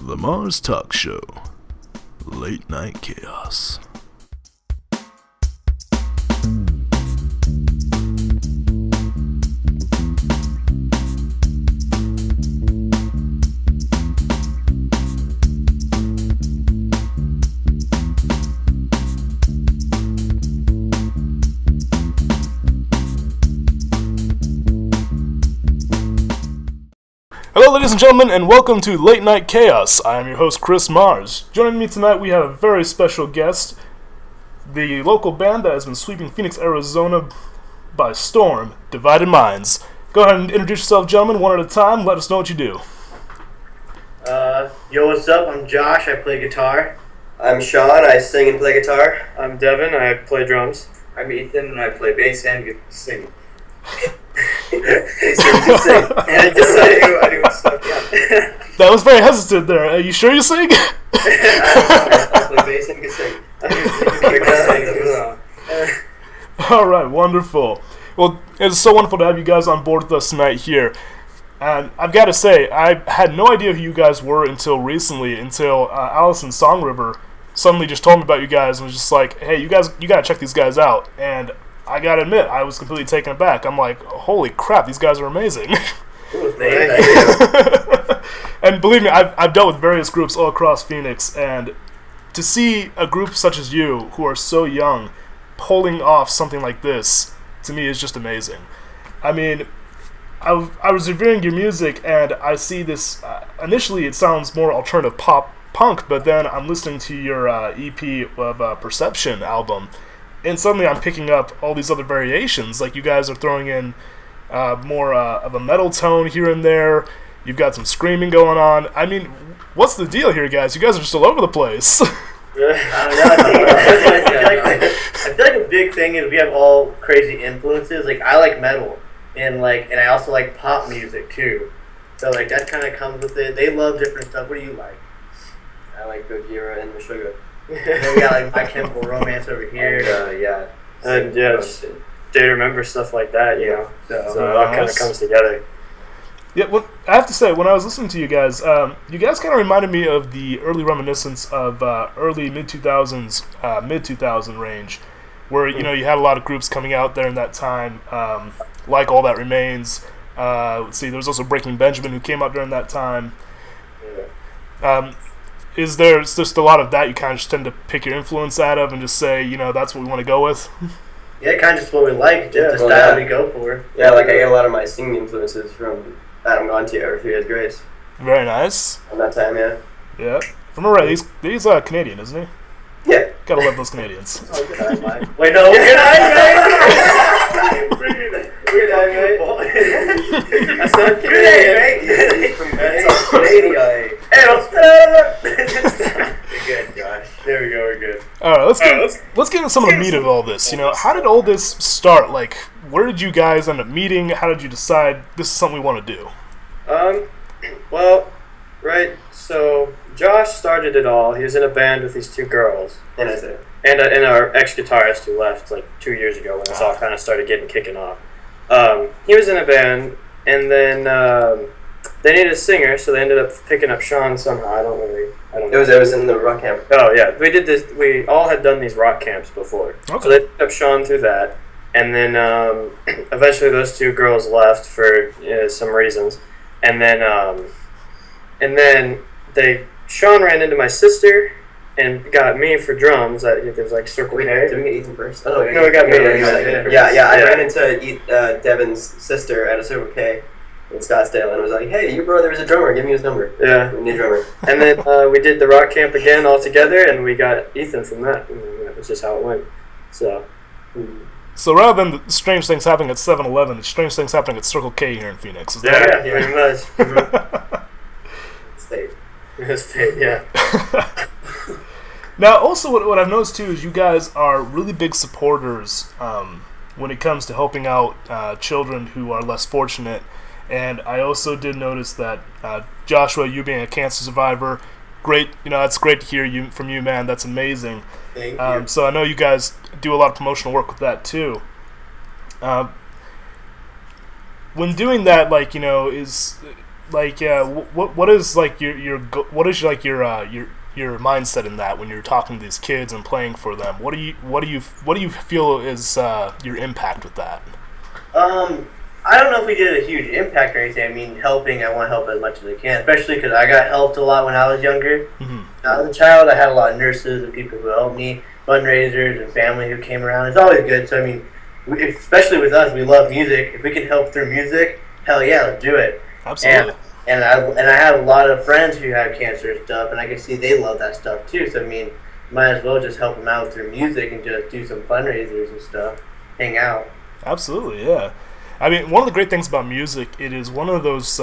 The Marz Talk Show. Late Night Chaos. Hello ladies and gentlemen, and welcome to Late Night Chaos. I am your host, Chris Marz. Joining me tonight, we have a very special guest, the local band that has been sweeping Phoenix, Arizona by storm, Divided Minds. Go ahead and introduce yourself, gentlemen, one at a time. Let us know what you do. Yo, what's up? I'm Josh. I play guitar. I'm Sean. I sing and play guitar. I'm Devin. I play drums. I'm Ethan, and I play bass and sing. Sing. And I do stuff, yeah. That was very hesitant there. Are you sure you sing? I play bass and can sing. Alright, wonderful. Well, it's so wonderful to have you guys on board with us tonight here. And I've got to say, I had no idea who you guys were until recently, until Allison Song River suddenly just told me about you guys and was just like, hey, you got to check these guys out. And I got to admit, I was completely taken aback. I'm like, holy crap, these guys are amazing. And believe me, I've dealt with various groups all across Phoenix, and to see a group such as you, who are so young, pulling off something like this, to me is just amazing. I mean, I was reviewing your music, and I see this, initially it sounds more alternative pop-punk, but then I'm listening to your EP of Perception album, and suddenly I'm picking up all these other variations, like you guys are throwing in more of a metal tone here and there. You've got some screaming going on. I mean, what's the deal here, guys? You guys are just all over the place. I feel like a big thing is we have all crazy influences. Like, I like metal, and I also like pop music too. So like that kind of comes with it. They love different stuff. What do you like? I like Gojira and Meshuggah. Then we got like My Chemical Romance over here. Yeah. And yeah, just Day to Remember, stuff like that, you know. So it all kind of comes together. Yeah, well, I have to say, when I was listening to you guys kind of reminded me of the early reminiscence of early mid-2000s, mid-2000 range, where, you know, you had a lot of groups coming out there in that time, like All That Remains. Let's see, there was also Breaking Benjamin, who came out during that time. Is there just a lot of that you kind of just tend to pick your influence out of and just say, you know, that's what we want to go with? Yeah, kind of just what we like, just the style we go for. Yeah, like I get a lot of my singing influences from Adam Gontier or Fear His Grace. Very nice. From that time, yeah. Yeah. If I'm right, he's Canadian, isn't he? Yeah. Gotta love those Canadians. Oh, good eye, Mike. Wait, no, good eye, mate. Good eye, mate. That's not Canadian, mate. That's Canadian. You're good, Josh. There we go, we're good. Alright, let's get into some of the meat of all this. You know, how did all this start? Like, where did you guys end up meeting? How did you decide this is something we want to do? Well, right, so Josh started it all. He was in a band with these two girls. And I said, And our ex-guitarist who left like 2 years ago when this all kind of started kicking off. He was in a band, and then they needed a singer, so they ended up picking up Sean somehow. I don't know. it was in the rock camp. Oh yeah, we did this. We all had done these rock camps before, Okay. so they picked up Sean through that, and then eventually those two girls left for some reasons, and then Sean ran into my sister and got me for drums. There was like Circle K. Did we get Ethan first? Oh, No, we got me. Yeah. I ran into Devin's sister at a Circle K in Scottsdale and was like, hey, your brother is a drummer. Give me his number. Yeah. We need a drummer. And then we did the rock camp again all together, and we got Ethan from that. And that was just how it went. So rather than the strange things happening at 7-Eleven, it's strange things happening at Circle K here in Phoenix. Is that Yeah, pretty much. State. Yeah. Now, also, what I've noticed, too, is you guys are really big supporters when it comes to helping out children who are less fortunate. And I also did notice that, Joshua, you being a cancer survivor, great, you know, that's great to hear from you, man. That's amazing. Thank you. So I know you guys do a lot of promotional work with that, too. When doing that, like, you know, like what is like your mindset in that when you're talking to these kids and playing for them? What do you feel is your impact with that? I don't know if we did a huge impact or anything. I mean, helping, I want to help as much as I can, especially because I got helped a lot when I was younger. Mm-hmm. When I was a child, I had a lot of nurses and people who helped me, fundraisers and family who came around. It's always good. So, I mean, especially with us, we love music. If we can help through music, hell yeah, let's do it. Absolutely. And I have a lot of friends who have cancer and stuff, and I can see they love that stuff too. So, I mean, might as well just help them out through music and just do some fundraisers and stuff, hang out. Absolutely, yeah. I mean, one of the great things about music, it is one of those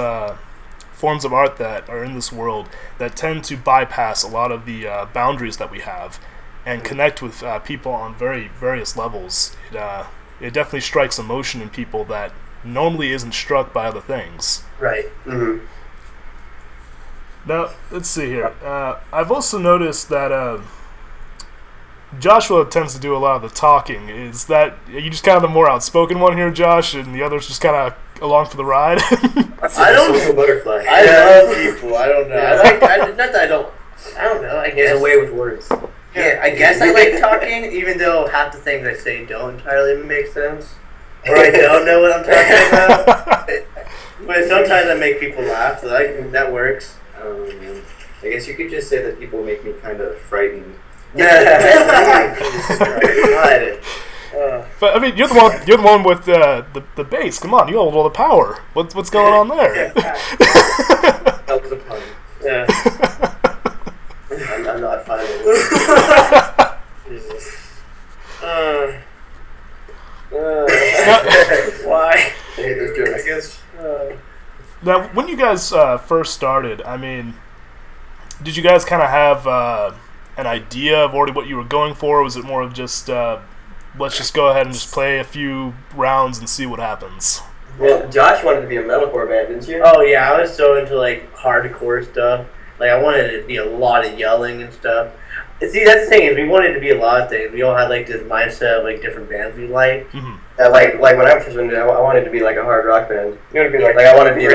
forms of art that are in this world that tend to bypass a lot of the boundaries that we have and connect with people on very various levels. It definitely strikes emotion in people that normally isn't struck by other things. Right. Mm-hmm. Now, let's see here. I've also noticed that Joshua tends to do a lot of the talking. Is that are you just kind of the more outspoken one here, Josh, and the others just kind of along for the ride? I don't social butterfly. I love people. I don't know. I don't know. I guess. Get away with words. Yeah, I guess I like talking, even though half the things I say don't entirely make sense, or I don't know what I'm talking about. But sometimes I make people laugh, so that works. I guess you could just say that people make me kind of frightened. Yeah. But I mean, you're the one with the bass. Come on, you hold all the power. What's going on there? That was a pun. Yeah. I'm not fine with Jesus. Why? I hate those jokes. I guess. Now, when you guys first started, I mean, did you guys kind of have an idea of already what you were going for, or was it more of just let's just go ahead and just play a few rounds and see what happens? Well, Josh wanted to be a metalcore band, didn't you? Oh yeah, I was so into like hardcore stuff. Like I wanted it to be a lot of yelling and stuff. And see, that's the thing is we wanted to be a lot of things. We all had like this mindset of like different bands we liked. Mm-hmm. Like when I first went, I wanted to be like a hard rock band. You want to be like I wanted to be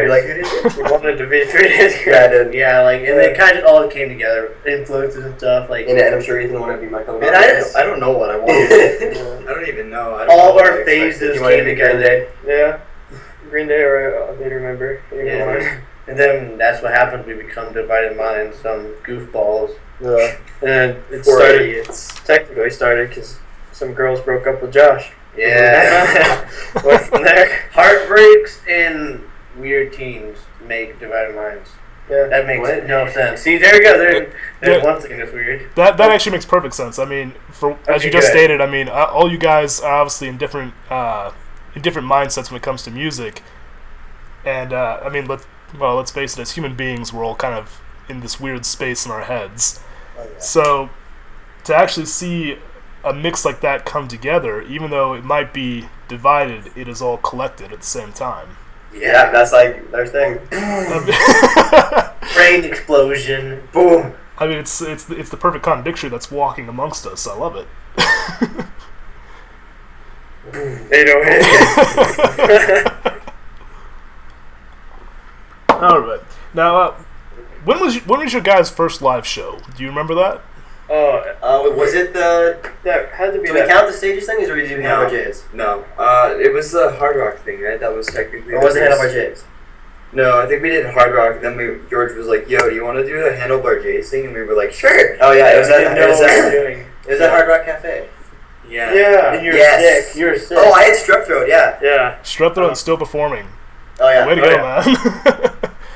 like who did you wanted to be 3 days. Yeah, I did. Yeah, like and it kind of all came together, influences and stuff. Like And I'm sure Ethan wanted to be my co-host. And I don't know what I wanted. I don't even know. I don't all know of what our I expected. phases You wanted came to be Green together. Day. Yeah. Green Day, or I did remember. Yeah. And then that's what happens. We become divided minds, some goofballs. Yeah. And it Poor started. idiots. Technically started because some girls broke up with Josh. Yeah. Went from there. Heartbreaks and weird teens make divided minds. Yeah. That makes What? no sense. See, there you go. There's Yeah. one thing that's weird. That actually makes perfect sense. I mean, as you just good. stated, I mean, all you guys are obviously in different mindsets when it comes to music, and I mean, let's face it, as human beings, we're all kind of in this weird space in our heads. Oh, yeah. So to actually see a mix like that come together, even though it might be divided, it is all collected at the same time. Yeah, that's like their thing. Brain explosion. Boom. I mean, it's the perfect contradiction that's walking amongst us. I love it. 808. All right. Now, when was your guys' first live show? Do you remember that? Was it the? That had to be Do we that. count the stages things, or did you No. Handlebar J's? No. It was the hard rock thing, right? That was technically. Or was it the first- Handlebar J's? No, I think we did hard rock. Then George was like, "Yo, do you want to do the Handlebar J's thing?" And we were like, "Sure." Oh yeah, it was I didn't at know what we were doing. Hard Rock Cafe. Yeah. Yeah. And you were Yes. sick. You were sick. Oh, I had strep throat. Yeah. Yeah. Strep throat and still performing. Oh yeah. Way to Oh, go, yeah. man.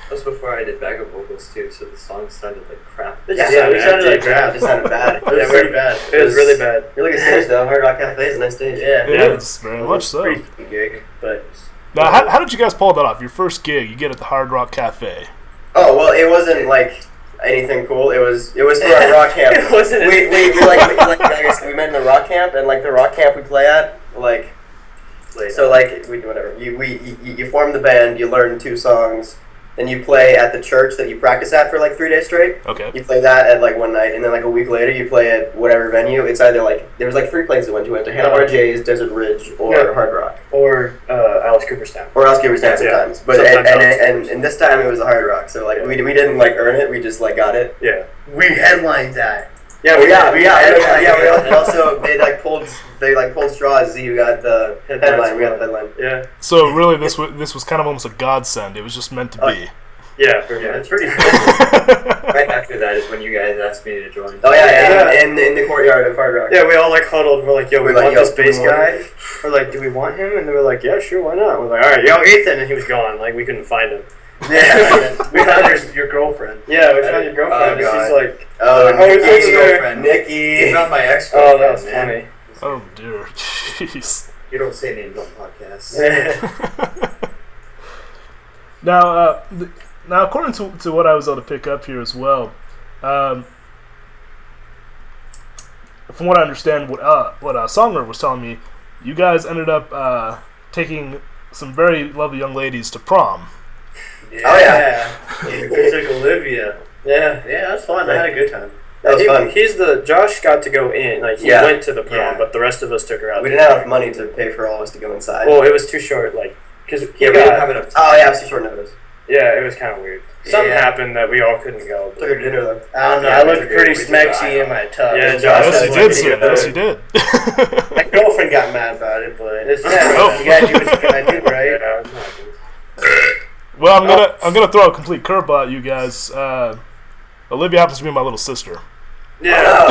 That was before I did backup vocals too, so the song sounded like crap. It Yeah, just yeah, we sounded like crap. It sounded bad. It was Yeah, pretty bad. It was really bad. You're looking stage though. Hard Rock Cafe is a nice stage. Yeah. It is, very much so. Pretty sweet gig, but Now, how did you guys pull that off? Your first gig, you get at the Hard Rock Cafe. Oh well, it wasn't like anything cool. It was for our rock camp. It wasn't. We met in the rock camp, and like the rock camp we play at, like so like we do whatever. You form the band, you learn 2 songs, and you play at the church that you practice at for like 3 days straight. Okay. You play that at like one night, and then like a week later you play at whatever venue. It's either like there was like 3 places we went to. We went to Handlebar J's, Desert Ridge, or Hard Rock, or Alice Cooperstown. or else Cooperstown sometimes. But Sometimes and this time it was the Hard Rock. So like we didn't like earn it. We just like got it. Yeah. We headlined that. Yeah. We also they pulled straws to see who got the headline. We got the headline. Yeah. So really, this was kind of almost a godsend. It was just meant to be. Yeah, it's pretty Right after that is when you guys asked me to join. Oh yeah. In the courtyard of Hard Rock. Yeah, we all like huddled. We're like, yo, we want this bass do we want guy. We're like, do we want him? And they were like, yeah, sure, why not? We're like, all right, yo, Ethan, and he was gone. Like, we couldn't find him. Yeah, we found your girlfriend. Yeah, we found your girlfriend, and she's like, Nikki's girlfriend. Nikki. You found my oh, ex-girlfriend, that was man. funny. Oh dear, jeez. You don't say names on podcasts. Now, according to what I was able to pick up here as well, from what I understand, what Songler was telling me, you guys ended up taking some very lovely young ladies to prom. Yeah. Oh yeah. We took Olivia. Yeah. Yeah, that was fun. I had a good time. That was fun. Josh got to go in, like, he went to the prom, but the rest of us took her out. We didn't have enough money to pay for all of us to go inside. Well, it was too short, like, because we didn't have enough time. Oh yeah, it was too short notice. Yeah, it was kind of weird. Something happened that we all couldn't go. Took her to dinner though. I don't know. I looked pretty smexy in my tub. Yeah, Josh. Yes, you did, sir. Yes, you did. My girlfriend got mad about it, but it's you gotta do what you gotta do, right? Yeah, Well, I'm gonna throw a complete curveball at you guys. Olivia happens to be my little sister. yeah.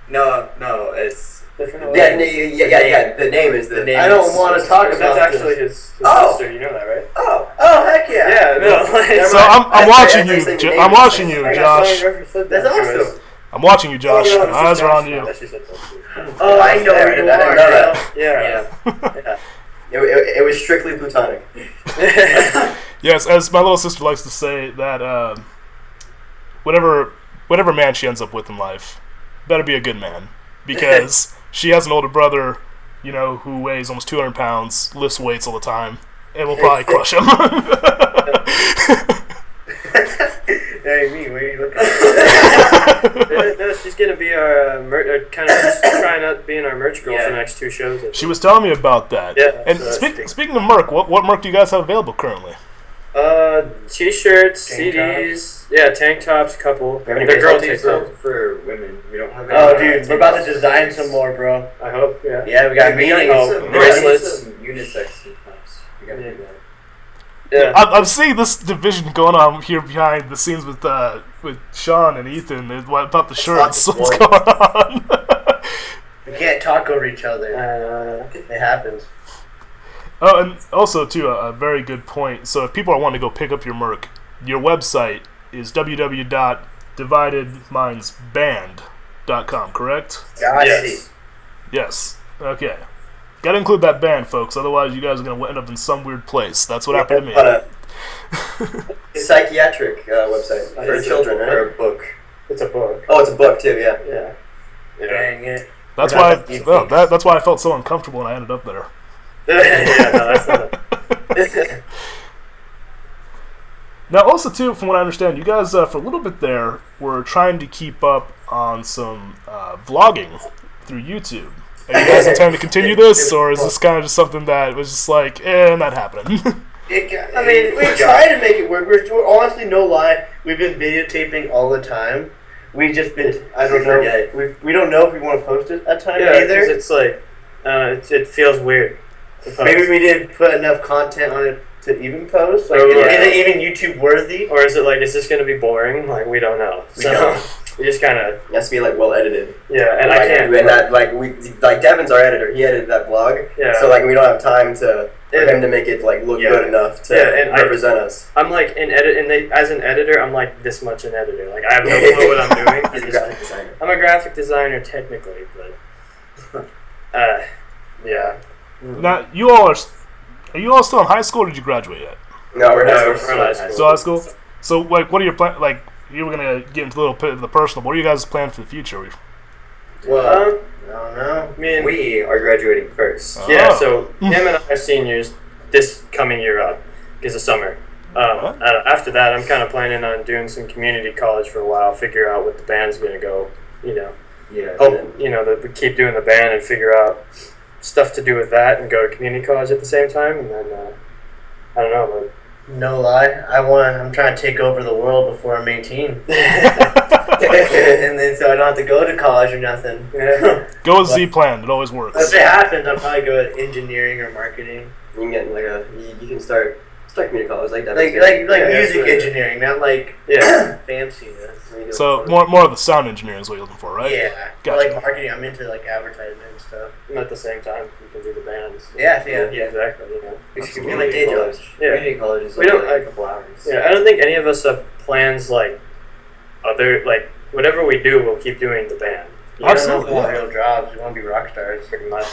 No, it's Different. Yeah. The name is the name. I don't want to talk about That's actually this. his sister. You know that, right? Oh heck yeah. Yeah. No. So I'm watching you. I'm watching you, Josh. That's awesome. I'm watching you, Josh. My eyes are on you. Oh, I know where you are. that. Yeah. It was strictly platonic. Yes, as my little sister likes to say, that whatever man she ends up with in life, better be a good man, because she has an older brother, who weighs almost 200 pounds, lifts weights all the time, and will probably crush him. Hey, me, what are you looking at? No, she's gonna be our kind of just trying out being our merch girl for the next 2 shows. She was telling me about that. Yeah. And speaking of merch, what merch do you guys have available currently? T-shirts, Tank CDs, tank tops, a couple. We have any The girl baseball takes tees, them. for women. We don't have. Oh, dude, we're about to design some more, bro. I hope, yeah. Yeah, we got meetings. Bracelets. Unisex tops. We gotta do that. Yeah. I'm seeing this division going on here behind the scenes with Sean and Ethan. What about the shirts? What's going on? We can't talk over each other. It happens. Oh, and also, too, a very good point. So if people are wanting to go pick up your merch, your website is www.dividedmindsband.com, correct? Yes. Yes. Okay. Got to include that band, folks. Otherwise, you guys are going to end up in some weird place. That's what happened to me. A psychiatric website for children, right? For a book. It's a book. Oh, it's a book too. Yeah. Yeah. Dang it. That's why. That's why I felt so uncomfortable when I ended up there. That's not it. Now, also, too, from what I understand, you guys, for a little bit there, were trying to keep up on some vlogging through YouTube. Are you guys intending to continue this, or is this kind of just something that was just like, not happening? We try to make it work. We're honestly, no lie, we've been videotaping all the time. We just been, I don't know, we don't know if we want to post it at time either. It's like, it feels weird to post. Maybe we didn't put enough content on it to even post. Like, Or is it even YouTube worthy? Or is it like, is this going to be boring? Like, we don't know. We just kind of... It has to be like well edited. Yeah, and like, I can't... And that Devin's our editor. He edited that vlog. Yeah. So we don't have time for him to make it look good enough to represent us. I'm like as an editor, I'm like this much an editor. Like I have no clue what I'm doing. He's a graphic designer. I'm a graphic designer technically, but yeah. Now, you all are you all still in high school, or did you graduate yet? No, we're No, not. we're in high school. Still high school? So, what are your plans? Like, you were going to get into a little bit of the personal, but what are you guys' plans for the future? Well, I don't know. Me and We are graduating first. Oh. yeah, so him and I are seniors. this coming year up because of summer. After that, I'm kind of planning on doing some community college for a while, figure out what the band's going to go, Yeah. hope, that we keep doing the band and figure out stuff to do with that and go to community college at the same time. And then, I don't know, No lie, I'm trying to take over the world before I'm 18. And then so I don't have to go to college or nothing. Go with Z plan. It always works. If it happens, I'll probably go to engineering or marketing. You can get you can start community college like that. Like music engineering, not like fanciness. So more of the sound engineering is what you're looking for, right? Yeah. Gotcha. Like marketing, I'm into like advertisement and stuff. and at the same time, you can do the bands. Yeah. Exactly. It's like day jobs. Yeah. Community college is We don't, like a couple hours. Yeah, I don't think any of us have plans like whatever we do, we'll keep doing the band. Absolutely. We want real jobs. We want to be rock stars. Pretty much.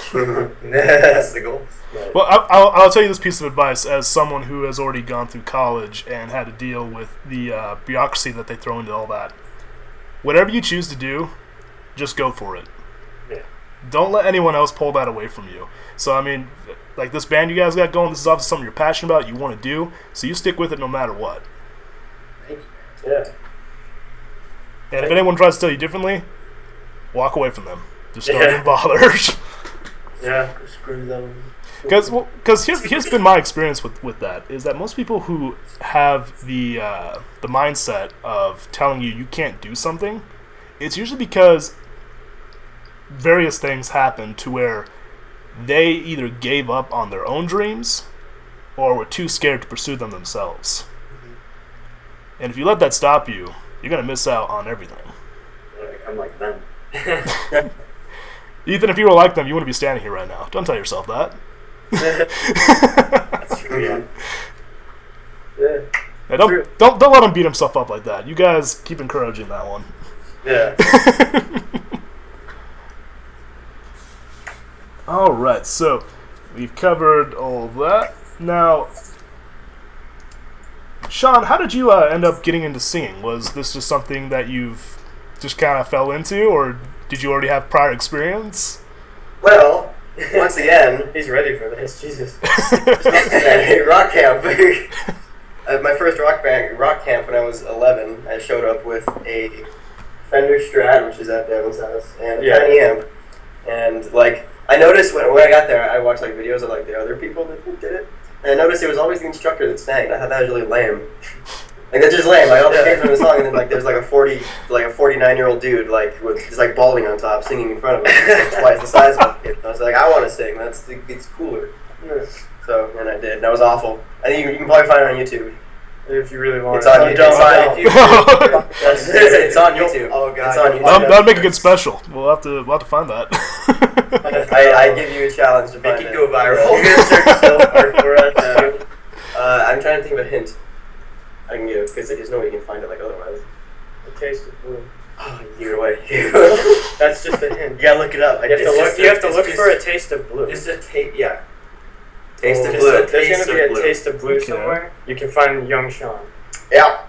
That's the goal. But, Well, I'll tell you this piece of advice as someone who has already gone through college and had to deal with the bureaucracy that they throw into all that. Whatever you choose to do, just go for it. Yeah. Don't let anyone else pull that away from you. So, I mean, like this band you guys got going, this is obviously something you're passionate about, you want to do, so you stick with it no matter what. yeah. And if anyone tries to tell you differently, walk away from them. Just don't even bother. Yeah. Screw them. Because here's been my experience with that, is that most people who have the mindset of telling you can't do something, it's usually because various things happen to where they either gave up on their own dreams or were too scared to pursue them themselves. And if you let that stop you, you're going to miss out on everything. I'm like them. Ethan, if you were like them, you wouldn't be standing here right now. Don't tell yourself that. That's true, yeah. Yeah. Yeah, don't let him beat himself up like that. You guys keep encouraging that one. Yeah. All right, so we've covered all of that. Now, Sean, how did you end up getting into singing? Was this just something that you've just kind of fell into, or did you already have prior experience? Well, once again, He's ready for this. Jesus. rock camp. My first rock camp when I was 11, I showed up with a Fender Strat, which is at Devin's house, and a tiny amp. And I noticed when I got there, I watched videos of the other people that did it, and I noticed it was always the instructor that sang. I thought that was really lame. That's just lame. All the kids on the song, and then there's a 49-year-old dude with balding on top, singing in front of him, twice the size of him. I was like, I want to sing. It's cooler. So, and I did. And that was awful. I think you can probably find it on YouTube. If you really want It's on YouTube. It's on YouTube. Oh god. It's on YouTube. That'd make a good special. We'll have to find that. I give you a challenge to find Make it. it go viral. You can search so hard for us. I'm trying to think of a hint I can give, because there's no way you can find it otherwise. A taste of blue. Oh, you're away. That's just a hint. You gotta look it up. You have to look for a taste of blue. It's a tape. Yeah. Taste of There's blue. There's going to be a Blue. taste of blue Okay. somewhere. You can find young Sean. Yeah.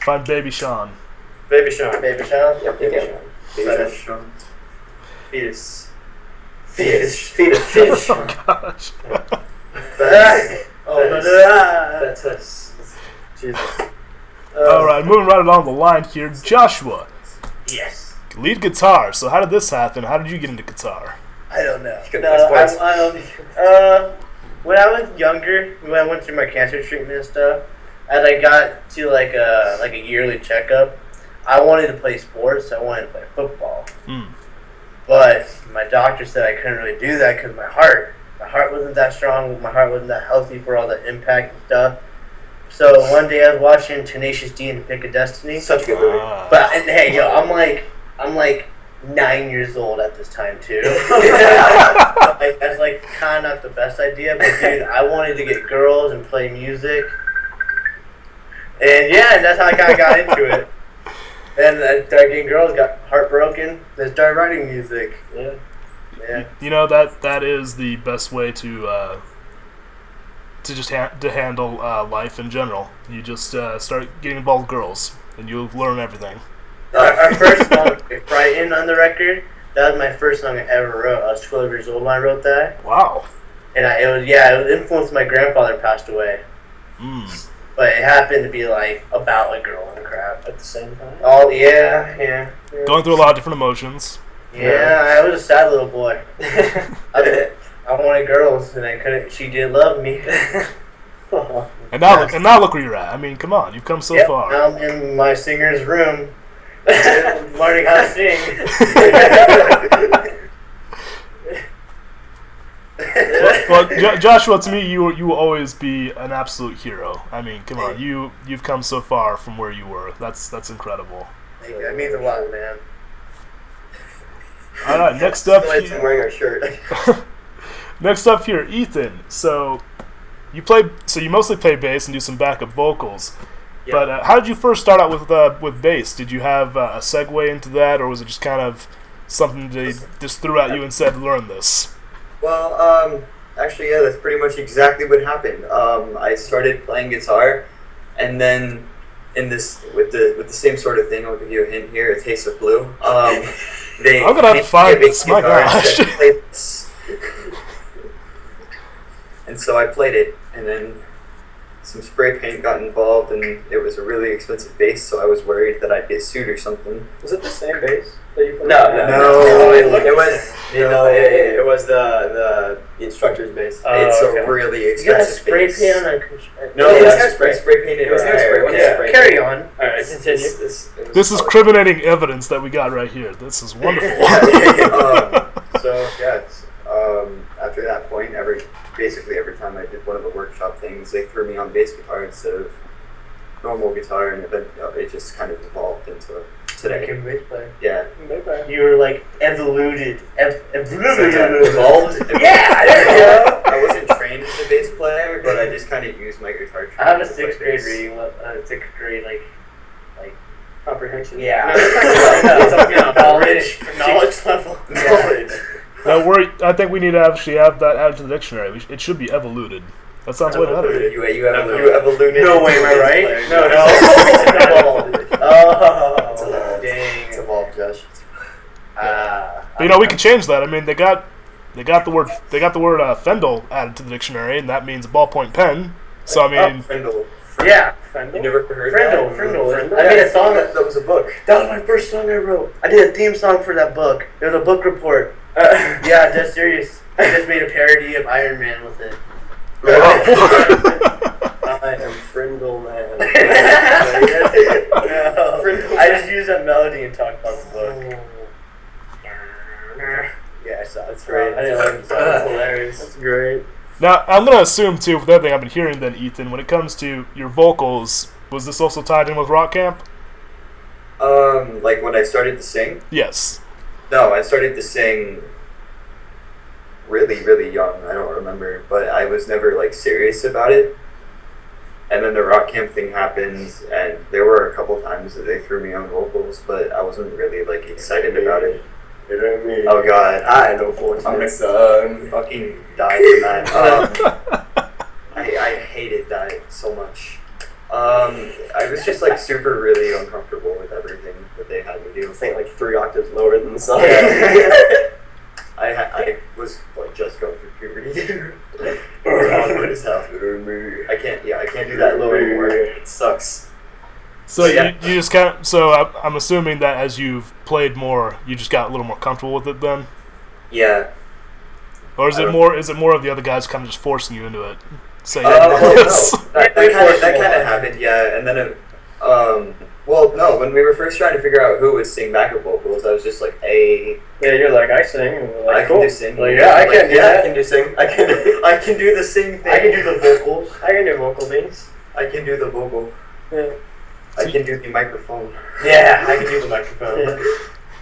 Find Baby Sean. Baby Sean. Baby Sean. Yep, Baby you Sean. can. Sean. Fetus. Fetus. Oh gosh. That's us. Jesus. All right, moving right along the line here, Joshua, Yes. lead guitar. So how did this happen? How did you get into guitar? I don't know. Good nice points. When I was younger, when I went through my cancer treatment and stuff, as I got to a yearly checkup, I wanted to play sports. I wanted to play football, but my doctor said I couldn't really do that because my heart wasn't that strong. My heart wasn't that healthy for all the impact and stuff. So one day I was watching Tenacious D and Pick of Destiny. Such a good movie. But and hey, yo, I'm like 9 years old at this time too. That's kind of not the best idea, but dude, I wanted to get girls and play music, and that's how I kind of got into it. Then I started getting girls, got heartbroken, then started writing music. Yeah. You know that is the best way to just to handle life in general. You just start getting involved with girls, and you'll learn everything. Our first song, Brighton, on the record, that was my first song I ever wrote. I was 12 years old when I wrote that. Wow. And it was influenced. My grandfather passed away. But it happened to be like about a girl and crap At the same time. Oh yeah. Going through a lot of different emotions. Yeah, I was a sad little boy. I wanted girls, and I couldn't. She didn't love me. And now look where you're at. I mean, come on, you've come so far. Now I'm in my singer's room, learning how to sing. Well, Joshua, to me, you will always be an absolute hero. I mean, come on, you've come so far from where you were. That's incredible. That means a lot, man. All right, next up. I'm wearing our shirt. Next up here, Ethan. So you mostly play bass and do some backup vocals. Yeah. But how did you first start out with bass? Did you have a segue into that, or was it just kind of something they just threw at you and said, "Learn this"? Well, actually, yeah, that's pretty much exactly what happened. I started playing guitar, and then with the same sort of thing. I'll give you a hint here: A Taste of Blue. I'm gonna have to find this. My gosh. And so I played it, and then some spray paint got involved, and it was a really expensive bass, so I was worried that I'd get sued or something. Was it the same bass that you played? No, it was the instructor's bass. It's a really You got expensive spray bass. paint on a... No, it was spray painted. It was hairspray. Carry on. Alright, continue. This is criminating evidence that we got right here. This is wonderful. After that point, basically every time I did one of the workshop things, they threw me on bass guitar instead of normal guitar, and it just kind of evolved into today. Like a bass player. Yeah. You were like evolved. Evolved? Yeah, there you go. I wasn't trained as a bass player, but I just kind of used my guitar training. I have a to play 6th grade bass. reading, 6th grade Comprehension. Yeah. Knowledge level. Knowledge. I think we need to actually have that added to the dictionary. It should be evoluted. That sounds way better. You evoluted. No way, am I right? No. Oh, dang. It's evolved, Josh. But we can change that. I mean, they got the word Fendel added to the dictionary, and that means a ballpoint pen. So I mean, Frindle. Yeah. You never heard Frindle. that? I made a song. That was a book. That was my first song I wrote. I did a theme song for that book. It was a book report. Yeah, dead serious. I just made a parody of Iron Man with it. I am Frindle Man. I just used that melody and talked about the book. Yeah, I saw it. That's great. I didn't like the song. It's hilarious. That's great. now I'm gonna assume too, with everything I've been hearing, then Ethan, when it comes to your vocals, was this also tied in with rock camp? Like when I started to sing? Yes. No, I started to sing really, really young. I don't remember, but I was never serious about it. And then the rock camp thing happened, and there were a couple times that they threw me on vocals, but I wasn't really excited about it. Oh God, I know fortunate son. Fucking died from that. I hated that so much. I was just super really uncomfortable with everything that they had me do. I think 3 octaves lower than the song. I was just going through puberty. It was awkward as hell. I can't do that low anymore. It sucks. So you just kind of. So I'm assuming that as you've played more, you just got a little more comfortable with it then. Yeah. Or is it more of the other guys kind of just forcing you into it? Say that kind of happened, yeah. And then when we were first trying to figure out who would sing backup vocals, I was just hey. Yeah, you're I sing. And we're I can do sing. Yeah, I can do that. I can do sing. I can do the sing thing. I can do the vocals. I can do vocal things. I can do the vocal. Yeah. I can do the microphone. Yeah, I can do the microphone. Yeah.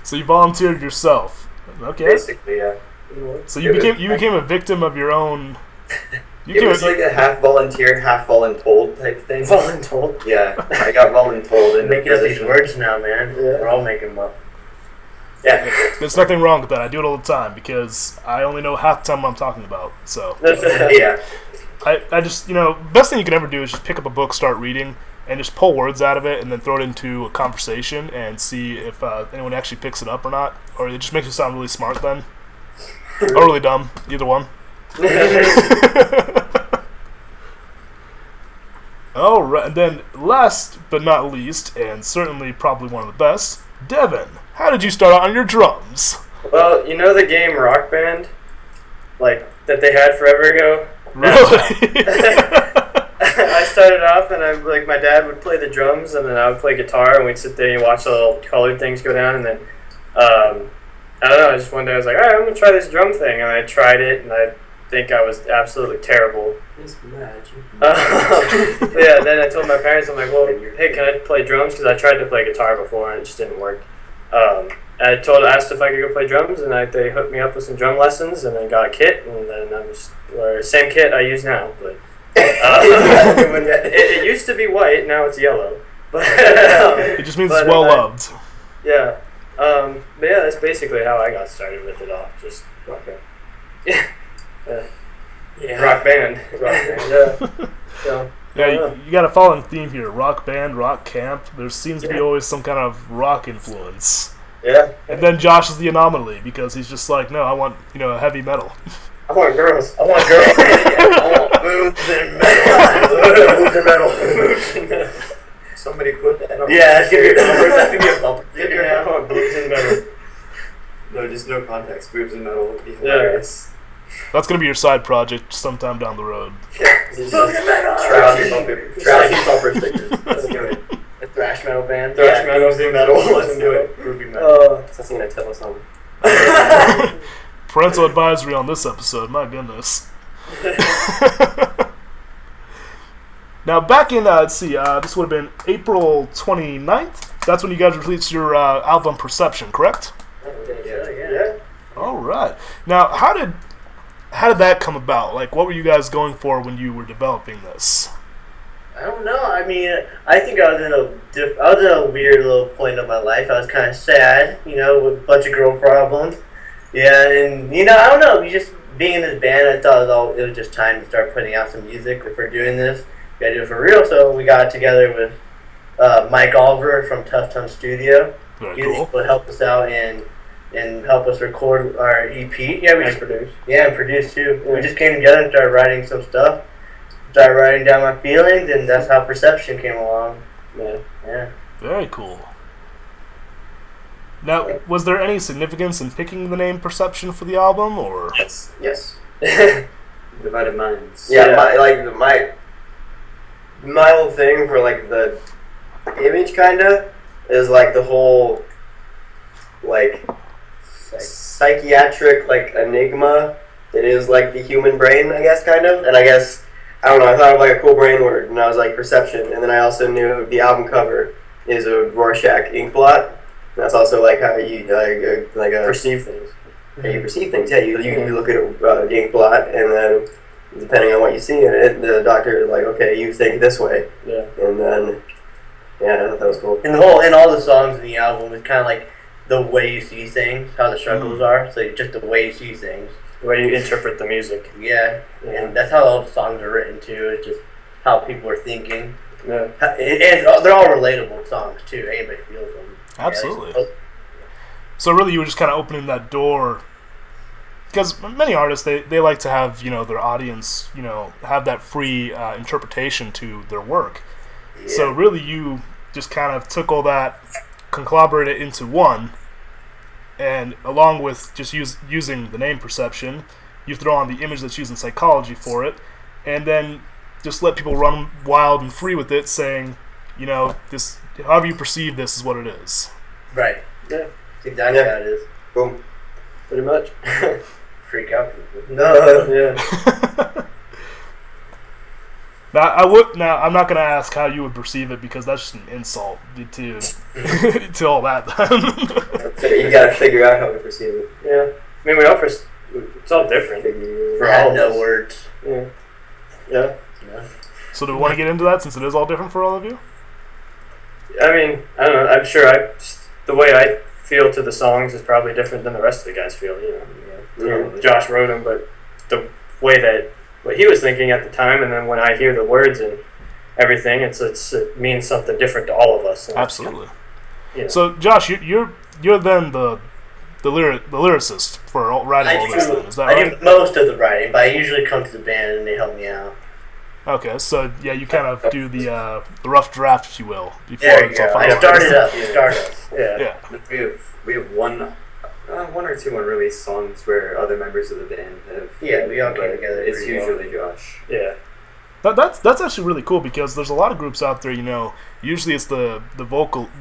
So you volunteered yourself. Okay. Basically, yeah. So you became a victim of your own. It was a half volunteer, half voluntold type thing. Voluntold? Yeah, I got voluntold. We're making up these words now, man. Yeah. We're all making them up. Yeah. There's nothing wrong with that. I do it all the time because I only know half the time what I'm talking about. So Yeah. I just best thing you can ever do is just pick up a book, start reading, and just pull words out of it, and then throw it into a conversation and see if anyone actually picks it up or not, or it just makes you sound really smart then, or really dumb. Either one. All right, and then last but not least, and certainly probably one of the best, Devin. How did you start out on your drums? Well, you know the game Rock Band, like that they had forever ago. Really? I started off, and my dad would play the drums, and then I would play guitar, and we'd sit there and watch the little colored things go down, and then I don't know. Just one day I was like, all right, I'm gonna try this drum thing, and I tried it, and I think I was absolutely terrible. It's magic. Yeah, then I told my parents, I'm like, well, hey, can I play drums? Because I tried to play guitar before and it just didn't work. I asked if I could go play drums, and they hooked me up with some drum lessons, and then got a kit, and then same kit I use now, but it used to be white, now it's yellow. But it just means it's well loved. Yeah, but yeah, that's basically how I got started with it all. Just okay. Yeah. Rock band. Yeah. So, yeah, you got a following theme here: rock band, rock camp. There seems to be always some kind of rock influence. Yeah. And then Josh is the anomaly because he's just like, no, I want heavy metal. I want girls. I want girls. I want boobs and metal. Boobs and metal. Somebody put that on. Yeah, that's gonna be a bumper. I want boobs and metal. No, just no context. Boobs and metal would be hilarious. That's gonna be your side project sometime down the road. Boobs and metal. Trashy bumper stickers. Let's do it. A thrash metal band. Thrash metal, boobs and metal. Let's do it. Ruby metal. That's gonna tell us something. Parental advisory on this episode. My goodness. Now, back in, this would have been April 29th. That's when you guys released your album Perception, correct? Yeah. All right. Now, how did that come about? Like, what were you guys going for when you were developing this? I don't know. I mean, I think I was in a weird little point of my life. I was kind of sad, with a bunch of girl problems. Yeah, and I don't know. Just being in this band, I thought it was just time to start putting out some music. If we're doing this, we gotta do it for real. So we got together with Mike Oliver from Tough Tongue Studio. Very cool. He would help us out and help us record our EP. Yeah, we just produce. Yeah, and produce too. We just came together and started writing some stuff. Started writing down my feelings, and that's how Perception came along. Yeah. Very cool. Now, was there any significance in picking the name Perception for the album, or? Yes. Divided minds. Yeah, my whole thing for like the image kinda is like the whole like psychiatric like enigma that is like the human brain, I guess, kind of. And I guess I don't know, I thought of like a cool brain word, and I was like perception, and then I also knew the album cover is a Rorschach ink blot. That's also like how you Perceive things. How you perceive things. Yeah, you look at the ink blot, and then depending on what you see in it, the doctor is like, okay, you think this way. Yeah. And then, I thought that was cool. And all the songs in the album is kind of like the way you see things, how the struggles are. So just the way you see things. The way you interpret the music. Yeah. And that's how all the songs are written too. It's just how people are thinking. Yeah. And they're all relatable songs too. Anybody feels them. Absolutely. Yeah, So really, you were just kind of opening that door, because many artists they like to have their audience have that free interpretation to their work. yeah. So really, you just kind of took all that, conglomerated it into one, and along with just using the name Perception, you throw on the image that's used in psychology for it, and then just let people run wild and free with it, saying, this, however you perceive this is what it is. Right. Yeah. That's exactly how it is. Boom. Pretty much. Freak out people. No. Yeah. Now I'm not gonna ask how you would perceive it, because that's just an insult to to all that. So you gotta figure out how to perceive it. Yeah. I mean, it's all different. For For all all of no us. words. Yeah. Yeah. So do we want to get into that, since it is all different for all of you? I mean, I don't know. I'm sure the way I feel to the songs is probably different than the rest of the guys feel. Josh wrote them, but the way that what he was thinking at the time, and then when I hear the words and everything, it means something different to all of us. And Absolutely. Yeah. So Josh, you're then the lyricist for writing all this. Then is that I right? do most of the writing, but I usually come to the band and they help me out. Okay, so yeah, you kind of do the rough draft, if you will, before There you it's all go. I finalized. started up. You started. Yeah. Yeah. We have one or two unreleased songs where other members of the band have. Yeah, we all came together. It's pretty usually Josh. Yeah. That's actually really cool because there's a lot of groups out there. Usually it's the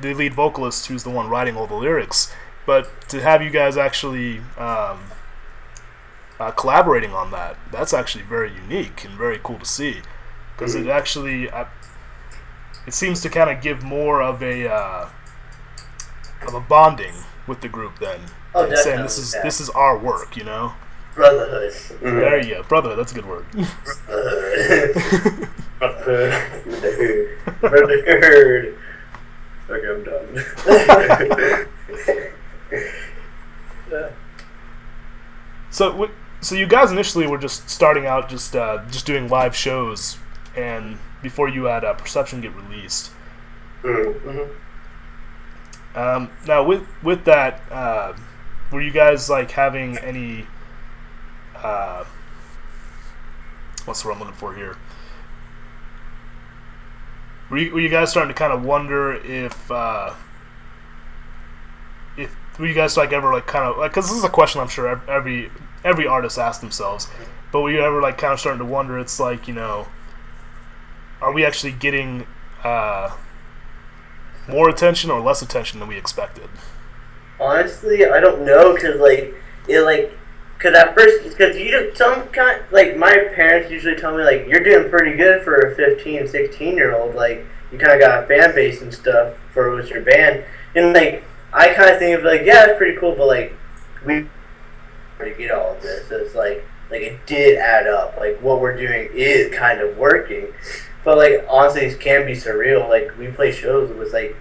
lead vocalist who's the one writing all the lyrics, but to have you guys actually collaborating on that's actually very unique and very cool to see because it actually it seems to kind of give more of a bonding with the group then. Oh, and definitely. saying this is our work, Brotherhood. Mm-hmm. There you go, brotherhood. That's a good word. Brotherhood. Okay, I'm done. So you guys initially were just starting out, just doing live shows, and before you had Perception get released. Mm-hmm. Now with that, were you guys like having any? What's the word I'm looking for here? Were you guys starting to kind of wonder if were you guys like ever like kind of like, because this is a question I'm sure every artist asks themselves, but were you ever like kind of starting to wonder, it's like, are we actually getting more attention or less attention than we expected? Honestly, I don't know, because at first, because my parents usually tell me, like, you're doing pretty good for a 15, 16-year-old, like, you kind of got a fan base and stuff with your band, and, like, I kind of think of, like, yeah, it's pretty cool, but, like, we to get all of this, so it's, like, it did add up, like, what we're doing is kind of working, but, like, honestly, it can be surreal, like, we play shows with, like,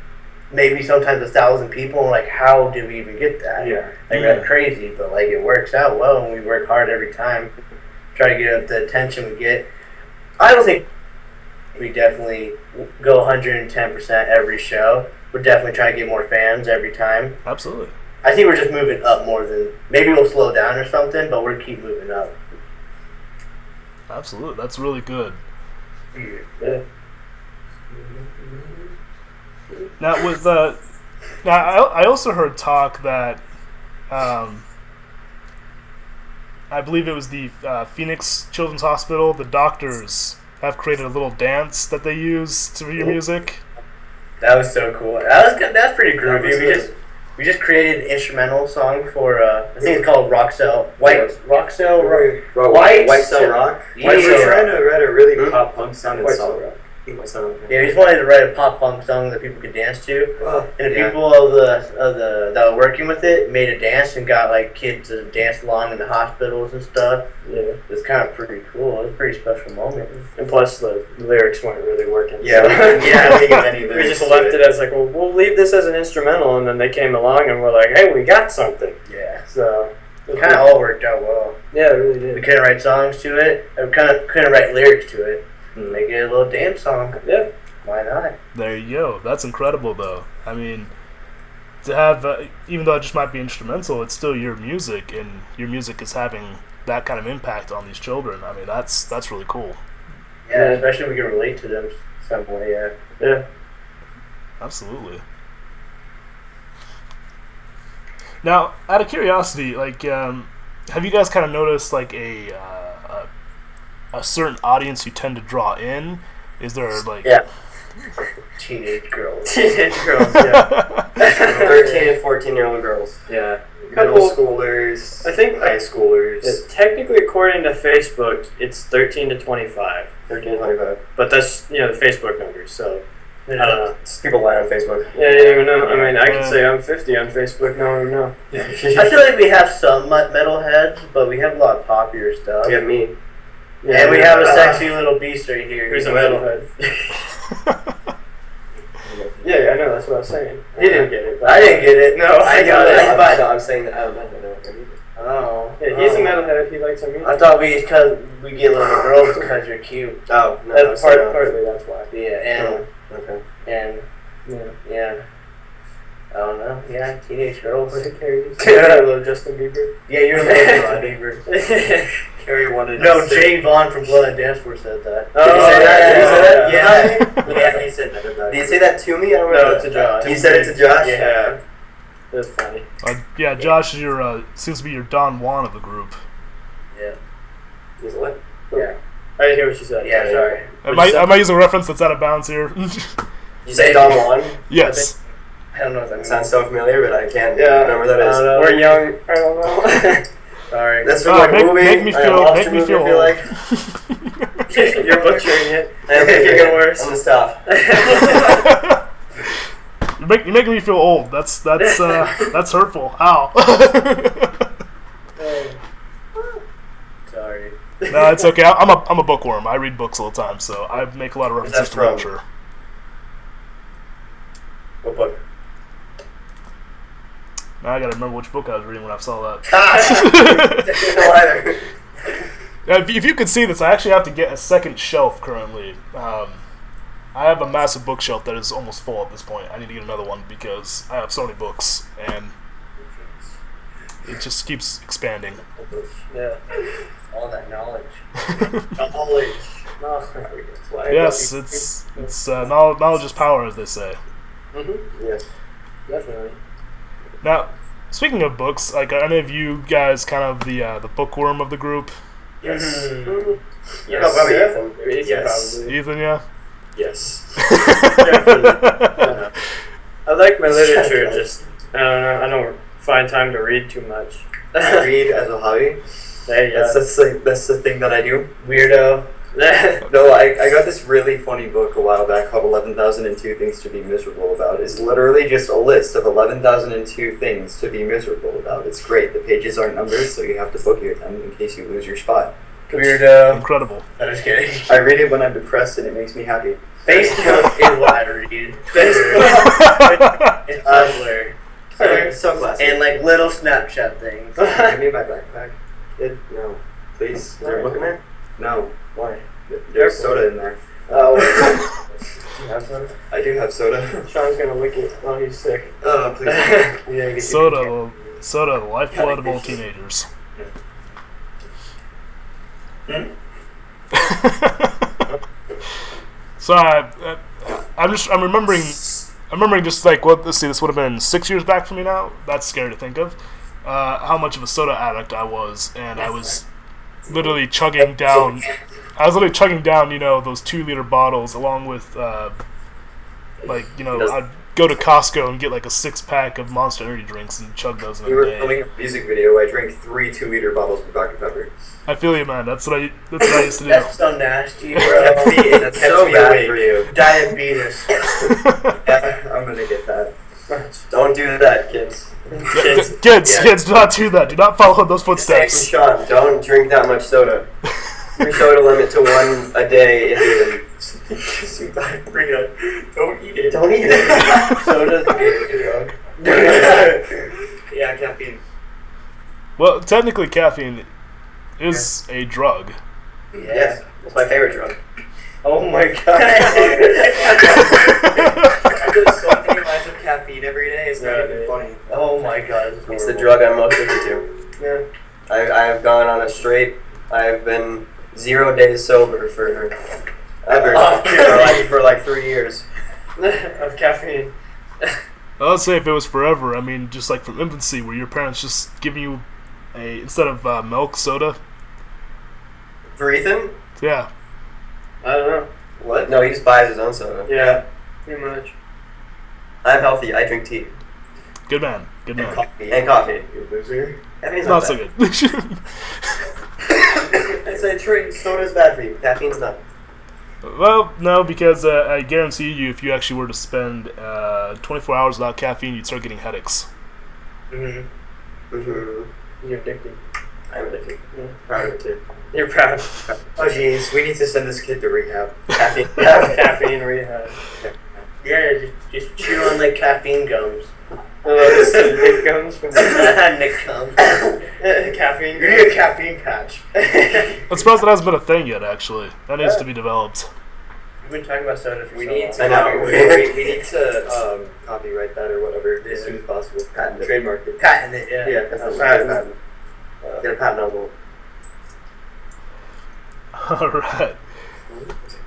maybe sometimes 1,000 people, and like, how did we even get that? Yeah. Like, that's crazy, but like, it works out well, and we work hard every time, try to get the attention we get. I don't think we definitely go 110% every show. We're definitely trying to get more fans every time. Absolutely. I think we're just moving up more than, maybe we'll slow down or something, but we'll keep moving up. Absolutely, that's really good. Yeah. Now I also heard talk that I believe it was the Phoenix Children's Hospital. The doctors have created a little dance that they use to your music. That was so cool. That's pretty groovy. We just created an instrumental song for I think it's called White Cell Rock. White Cell Rock. White We're Cell trying Rock. to write a really pop punk sounding White song. Cell Rock. Yeah, we just wanted to write a pop punk song that people could dance to, and the people that were working with it made a dance and got like kids to dance along in the hospitals and stuff. Yeah. It's kind of pretty cool. It's a pretty special moment. And plus, the lyrics weren't really working. Yeah, so. we can't think of any We lyrics just to left it. it as like, well, we'll leave this as an instrumental, and then they came along and we're like, hey, we got something. Yeah, So it kind of all worked out well. yeah, it really We did. couldn't write songs to it. We couldn't write lyrics to it. Make it a little dance song. Yeah. Why not? There you go. That's incredible, though. I mean, to have, even though it just might be instrumental, it's still your music, and your music is having that kind of impact on these children. I mean, that's really cool. Yeah, especially if we can relate to them some way. Yeah. Yeah. Absolutely. Now, out of curiosity, like, have you guys kind of noticed like a certain audience you tend to draw in? Is there like Teenage girls. Teenage girls, yeah. 13 and 14-year-old girls. Yeah. Middle schoolers. I think high schoolers. technically, according to Facebook, it's 13 to 25. 13 and 25. But that's, the Facebook numbers, so I don't know. People lie on Facebook. Yeah, you never know. I mean, I could say I'm 50 on Facebook, no one know. I feel like we have some metalheads, but we have a lot of popular stuff. You have me. Yeah, And we have a sexy little beast right here. Who's a metalhead? Yeah, I know, that's what I was saying. He didn't get it. But I didn't get it. No, I got it. I'm saying that I don't know what I mean. Oh. Yeah, he's a metalhead. He likes our music. I thought because we get little girls because you're cute. Oh, no. That's partly that's why. Yeah, and Okay. and Yeah. yeah. I don't know. Yeah, Teenage Girls. Yeah, little Justin Bieber. Yeah, you're a little Justin Bieber. Carrie wanted. No, Jay Vaughn from Blood and Dance Force said that. Oh, Did he say that? Did he say that? Yeah. Yeah, he said that about Did you say that to me? I don't No, remember. to Josh. You said it to Josh? Yeah. That's funny. Yeah, Josh is your seems to be your Don Juan of the group. Yeah. He's what? Yeah. I didn't hear what you said. Yeah, sorry. Am I using a reference that's out of bounds here? You say Don Juan? Yes. I don't know what that means. Sounds so familiar, but I can't Yeah. remember what that I is. don't know. We're young. I don't know. Sorry. That's from like a movie. make me feel I feel old. like. You're butchering it. I'm Making it worse. gonna stop. You're making me feel old. That's hurtful. Ow. Sorry. No, it's okay. I'm a bookworm. I read books all the time, so I make a lot of references to from? literature. What book? Now I gotta remember which book I was reading when I saw that. No either. Yeah, if you could see this, I actually have to get a second shelf currently. I have a massive bookshelf that is almost full at this point. I need to get another one because I have so many books, and it just keeps expanding. Yeah. All that knowledge. Knowledge. Yes, it's knowledge is power, as they say. Mm-hmm. Yes. Definitely. Now, speaking of books, like, are any of you guys kind of the bookworm of the group? Yes. Mm-hmm. Yes. Probably Ethan. Ethan Yes. probably. Ethan, yeah. Yes. I like my literature. Just I don't know. I don't find time to read too much. I read as a hobby. There you go. That's the thing that I do. Weirdo. No, I got this really funny book a while back called 11,002 Things to Be Miserable About. It's literally just a list of 11,002 things to be miserable about. It's great. The pages aren't numbered, so you have to book your time in case you lose your spot. Weirdo. Incredible. I'm just kidding. I read it when I'm depressed and it makes me happy. Facebook is what I read. Facebook and Tumblr. So classic. And like little Snapchat things. Give me my backpack. No. Please. Is there a book in there? No. Why? There's soda in there. Oh. You have soda? I do have soda. Sean's gonna lick it while he's sick. Oh, please. Yeah, get Soda, the lifeblood of all teenagers. So I'm remembering just like let's see, this would have been 6 years back for me now. That's scary to think of. How much of a soda addict I was, and I was literally chugging down. You know, those 2-liter bottles along with I'd go to Costco and get like a 6-pack of Monster Energy drinks and chug those in We a were day. filming a music video. I drank 3 2-liter bottles of Dr. Pepper. I feel you, man. That's what I used to do. That's so nasty, bro. That's so bad for you. Diabetes. Yeah, I'm gonna get that. Don't do that, kids. Kids, do not do that. Do not follow those Hey, footsteps. Sean, don't drink that much soda. Your soda limit to 1 a day is Don't eat it. Don't eat it. Soda's a good drug. Yeah, caffeine. Well, technically, caffeine is a drug. Yes, it's my favorite drug. Oh my god. I do so many lines of caffeine every day. It's not even funny. Oh my god. It's the drug I'm most addicted to. Yeah. I have gone on a straight. I've been 0 days sober for like 3 years. of caffeine. I'd say if it was forever, I mean, just like from infancy, where your parents just giving you instead of milk, soda. For Ethan? Yeah. I don't know. What? No, he just buys his own soda. Yeah, pretty much. I'm healthy. I drink tea Good man. Good man. and coffee. You loser. Caffeine's Not not so bad. good. I say drink. Soda's bad for you. Caffeine's not. Well, no, because I guarantee you, if you actually were to spend 24 hours without caffeine, you'd start getting headaches. Mm-hmm. You're addicted. I'm addicted. Yeah. Proud of it too. You're proud. Oh jeez, we need to send this kid to rehab. Caffeine. Caffeine rehab. Yeah, just chew on like caffeine gums. Nick gums from Nick gums. caffeine. You need a caffeine patch. I'm surprised that hasn't been a thing yet, actually. That needs to be developed. We've been talking about soda for We so need long. to, I know. we need to copyright that or whatever as soon as possible. Patent it. Trademark it. Patent it, yeah. Yeah, that's not Patent. Get a patent on it. All right.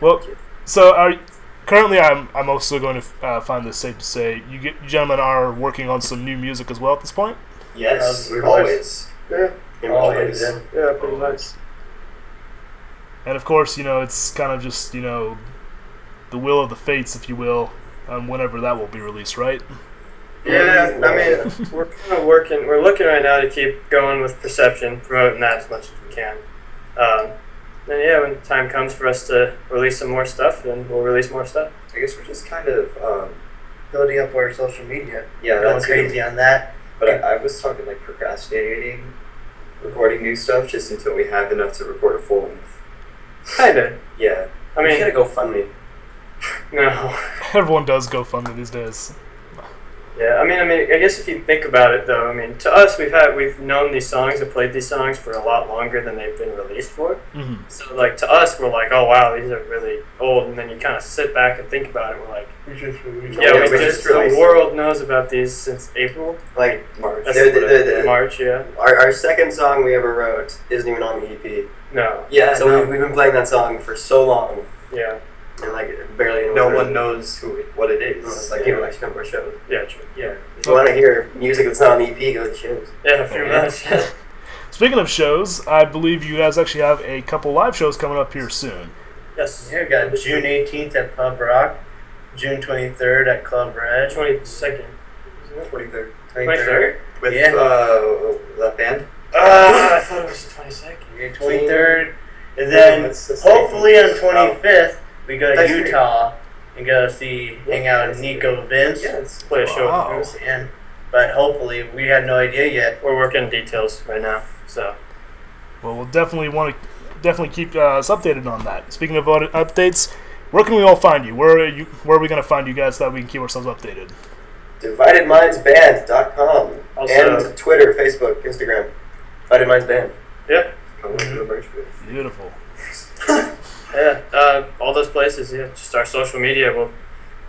Well, so currently I'm also going to find this safe to say you gentlemen are working on some new music as well at this point. Yes, We've always. Yeah. Always. Yeah, pretty much. And of course, it's kind of just the will of the fates, if you will, whenever that will be released, right? Yeah, I mean, we're kind of working. We're looking right now to keep going with Perception, promoting that as much as we can. And yeah, when the time comes for us to release some more stuff, then we'll release more stuff. I guess we're just kind of, Building up our social media. yeah, Going that's crazy on that. But I was talking like procrastinating recording new stuff just until we have enough to record a full length. Kinda. Yeah. I You mean, gotta go fund me. no. Everyone does GoFundMe these days. Yeah, I mean, I guess if you think about it, though, I mean, to us, we've known these songs and played these songs for a lot longer than they've been released for. Mm-hmm. So, like, to us, we're like, oh wow, these are really old. And then you kind of sit back and think about it. We're like, We just yeah, we just the world knows about these since April. Like, March. That's the- March, yeah. our second song we ever wrote isn't even on the EP. No, Yeah, So no, we've been playing that song for so long, yeah, and like barely anyone no heard one it. knows what it is. It's like people actually come to our shows. yeah, true. Yeah. If you want to hear music that's not on the EP, go to the shows. Yeah, pretty much. Speaking of shows, I believe you guys actually have a couple live shows coming up here soon. Yes. Yeah, we got June 18th at Pub Rock, June 23rd at Club Red. 22nd. 23rd. 23rd? With Yeah. that band? I thought it was the 22nd. Yeah, 23rd. And then It's the same. hopefully on 25th, we go to That's great. Utah and go hang out with Nico Vince. Yes. Play a show. Wow. And, but hopefully, we have no idea yet. We're working details right now, so. Well, we'll definitely keep us updated on that. Speaking of updates, where can we all find you? Where are we going to find you guys so that we can keep ourselves updated? DividedMindsBand.com Also- and Twitter, Facebook, Instagram. Divided Minds Band. Yeah. Come to the merch booth. Beautiful. Yeah, all those places, yeah, just our social media. We'll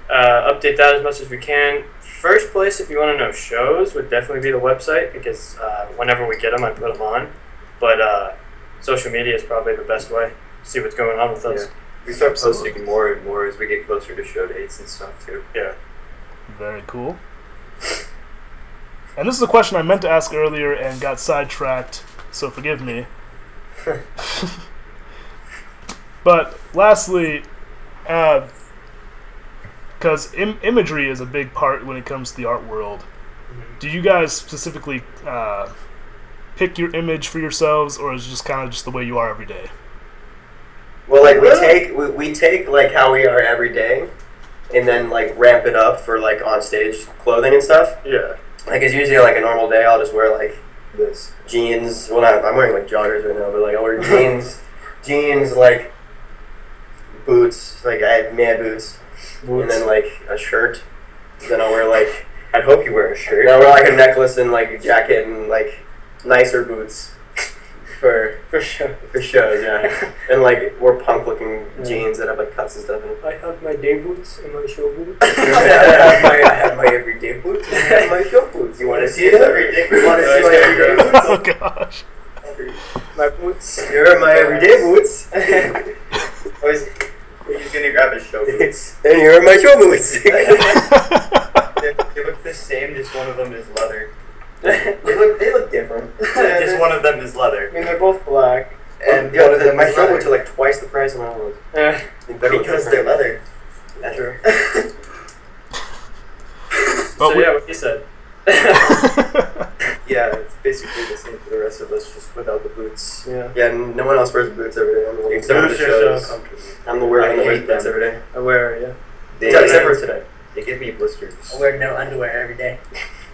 update that as much as we can. First place, if you want to know shows, would definitely be the website because whenever we get them, I put them on. But social media is probably the best way to see what's going on with us. Yeah. We start posting more and more as we get closer to show dates and stuff too. Yeah. Very cool. And this is a question I meant to ask earlier and got sidetracked, so forgive me. But lastly, because imagery is a big part when it comes to the art world, do you guys specifically pick your image for yourselves, or is it just kind of just the way you are every day? Well, like we take like how we are every day, and then like ramp it up for like on stage clothing and stuff. Yeah. Like it's usually like a normal day. I'll just wear like this jeans. Well, I'm wearing like joggers right now, but like I'll wear jeans, like boots. Like I have man boots, and then like a shirt. Then I'll wear like I'd hope you wear a shirt. then I'll wear like a necklace and like a jacket and like nicer boots for sure. shows. Yeah, and like wear punk looking jeans that have like cuts and stuff in it. I have my day boots and my show boots. I have my everyday boots and I have my show boots. You want to see them? You want to see my everyday boots? Oh gosh. My boots. Here are my everyday boots. He's gonna grab his show boots. And here are my show boots. They look the same, just one of them is leather. they look different. Just one of them is leather. I mean, they're both black. And one of them my is show leather. boots are like twice the price of my ones. Because they're leather. That's true. But So yeah, what he said. Yeah, it's basically the same for the rest of us, just without the boots. Yeah. Yeah, no one else wears boots every day. I'm the one Except for the Boots are so shows. comfortable. I'm the one that I wears hate boots them. every day. I wear, yeah. Except for today. They give me blisters. I wear no underwear every day.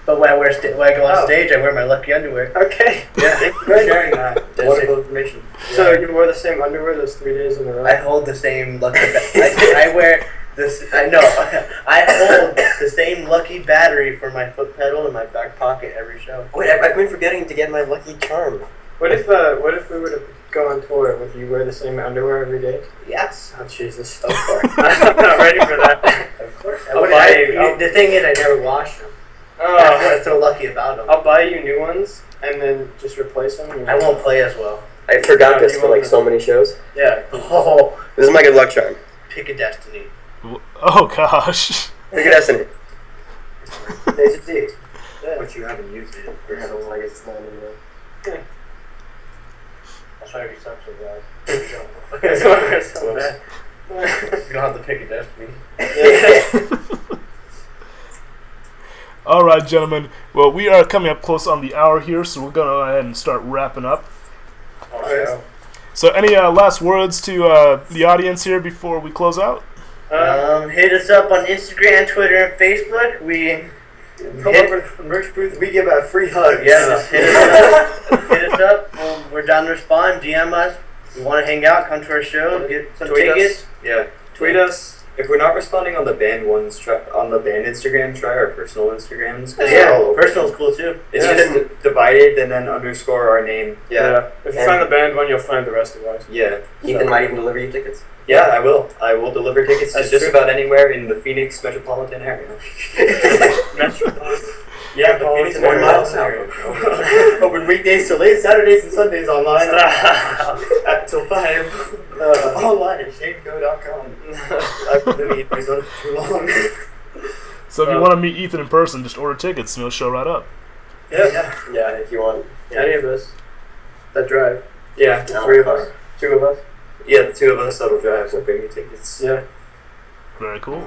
But when I go on stage, I wear my lucky underwear. Okay. Yeah, thank you for sharing that. Wonderful information. So you wore the same underwear those 3 days in a row? I hold the same lucky. I wear this. I know. I hold the same lucky battery for my foot pedal in my back pocket every show. Wait, I've been forgetting to get my lucky charm. What if we were to go on tour, would you wear the same underwear every day? Yes. Oh, Jesus. Of course. I'm not ready for that. Of course. The thing is, I never wash them. Oh, That's what's so lucky about them. I'll buy you new ones and then just replace them. I won't play as well. I forgot this for like so many shows. Yeah. Oh, This is my good luck charm. pick a destiny. Oh gosh. Pick a destiny. They succeed. But you haven't used it. Yeah, looks like it's not in there. That's why we suck so bad. That's why we're so bad. You don't have to pick a destiny. All right, gentlemen. Well, we are coming up close on the hour here, so we're going to go ahead and start wrapping up. Also, So any last words to the audience here before we close out? hit us up on Instagram, Twitter, and Facebook. We Come over to the merch booth. We give out free hugs. Yeah, just hit us up. Hit us up. We're down to respond. DM us. If you want to hang out, come to our show, get some Tweet tickets. us. Yeah, tweet us. If we're not responding on the band ones, try on the band Instagram. Try our personal Instagrams. 'Cause they're all Yeah, over. personal's cool too. It's just divided and then underscore our name. Yeah. If you find the band one, you'll find the rest of ours. Yeah. Ethan might even deliver you tickets. Yeah, I will. I will deliver tickets to That's just true. about anywhere in the Phoenix metropolitan area. Yeah, the Phoenix 1 mile metropolitan area. Open weekdays till late, Saturdays and Sundays online. Up till 5. Online at shaneco.com. I've been in Arizona for too long. So if you want to meet Ethan in person, just order tickets and he'll show right up. Yeah. Yeah, if you want. Any of us that drive. Yeah, the 3 of us. 2 of us. Yeah, the 2 of us that'll drive will bring you tickets. Yeah. Very cool.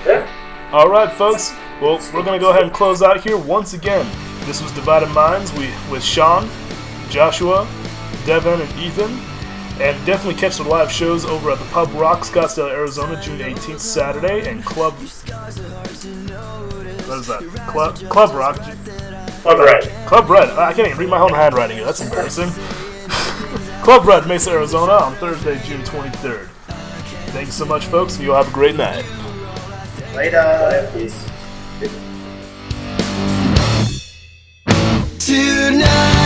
Yeah. All right, folks. Well, we're going to go ahead and close out here once again. This was Divided Minds with Sean, Joshua, Devin, and Ethan. And definitely catch the live shows over at the Pub Rock, Scottsdale, Arizona, June 18th, Saturday, and Club... What is that? Club Rock? Club Red. Club Red. I can't even read my own handwriting here. That's embarrassing. Club Red, Mesa, Arizona, on Thursday, June 23rd. Thank you so much, folks, and you'll have a great night. Later. Peace. Tonight